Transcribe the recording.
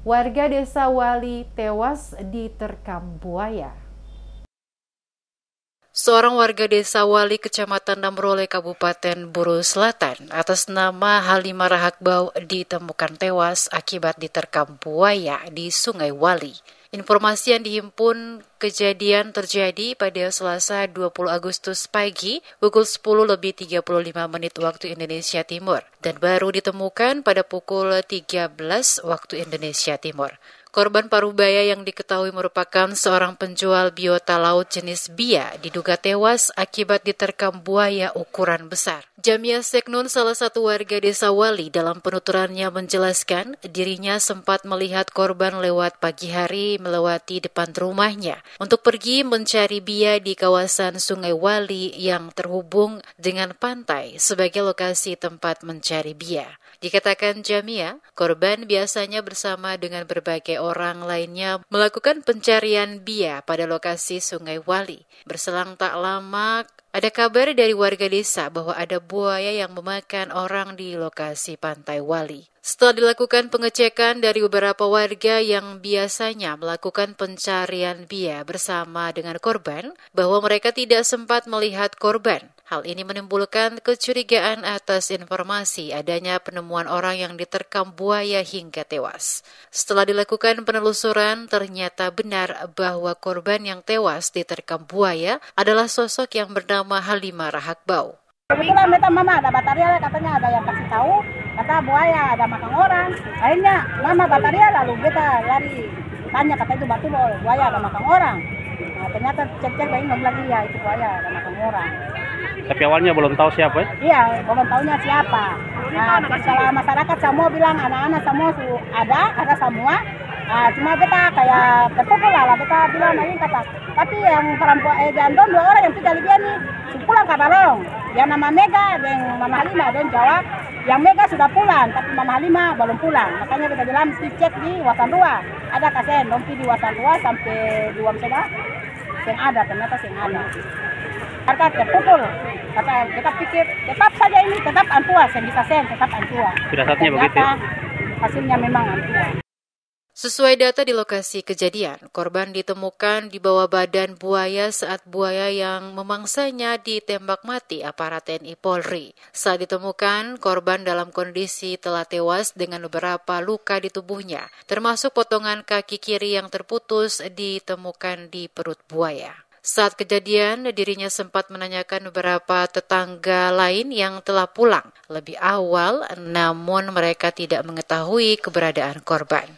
Warga Desa Wali tewas diterkam buaya. Seorang warga Desa Wali, Kecamatan Namrole, Kabupaten Buru Selatan, atas nama Halimah Rahakbau ditemukan tewas akibat diterkam buaya di Sungai Wali. Informasi yang dihimpun, kejadian terjadi pada Selasa 20 Agustus pagi pukul 10.35 waktu Indonesia Timur dan baru ditemukan pada pukul 13 waktu Indonesia Timur. Korban paruh baya yang diketahui merupakan seorang penjual biota laut jenis bia diduga tewas akibat diterkam buaya ukuran besar. Jamia Seknun, salah satu warga Desa Wali, dalam penuturannya menjelaskan dirinya sempat melihat korban lewat pagi hari melewati depan rumahnya untuk pergi mencari bia di kawasan Sungai Wali yang terhubung dengan pantai sebagai lokasi tempat mencari bia. Dikatakan Jamia, korban biasanya bersama dengan berbagai orang lainnya melakukan pencarian bia pada lokasi Sungai Wali. Berselang tak lama, ada kabar dari warga desa bahwa ada buaya yang memakan orang di lokasi pantai Wali. Setelah dilakukan pengecekan dari beberapa warga yang biasanya melakukan pencarian bia bersama dengan korban, bahwa mereka tidak sempat melihat korban. Hal ini menimbulkan kecurigaan atas informasi adanya penemuan orang yang diterkam buaya hingga tewas. Setelah dilakukan penelusuran, ternyata benar bahwa korban yang tewas diterkam buaya adalah sosok yang bernama Halimah Rahakbau. Kebetulan beta mama ada bataria, katanya ada yang kasih tahu, kata buaya ada makan orang. Akhirnya mama bataria lalu beta lari tanya, kata itu betul buaya ada makan orang. Nah, ternyata cek-cek bayi bilang iya itu buaya ada makan orang. Tapi awalnya belum tahu siapa ya? Iya, belum tahunya siapa. Nah, setelah masyarakat semua bilang anak-anak semua ada semua. Nah, cuma beta kayak terpukul lah, beta bilang ini kata. Tapi yang perempuan jandon 2 orang yang tinggal di dia nih pulang ke Balong. Yang nama Mega dan Mama Halimah don jawab, yang Mega sudah pulang, tapi Mama Halimah belum pulang. Makanya kita bilang mesti cek di Wasan 2. Ada kasen, dong di Wasan 2 sampai di Wamseba. Yang ada, ternyata yang ada. Harga terpukul. Kata kita pikir tetap saja ini tetap antua, sen bisa sen tetap antua. Firasatnya begitu. Hasilnya memang antua. Sesuai data di lokasi kejadian, korban ditemukan di bawah badan buaya saat buaya yang memangsanya ditembak mati aparat TNI Polri. Saat ditemukan, korban dalam kondisi telah tewas dengan beberapa luka di tubuhnya, termasuk potongan kaki kiri yang terputus ditemukan di perut buaya. Saat kejadian, dirinya sempat menanyakan beberapa tetangga lain yang telah pulang lebih awal, namun mereka tidak mengetahui keberadaan korban.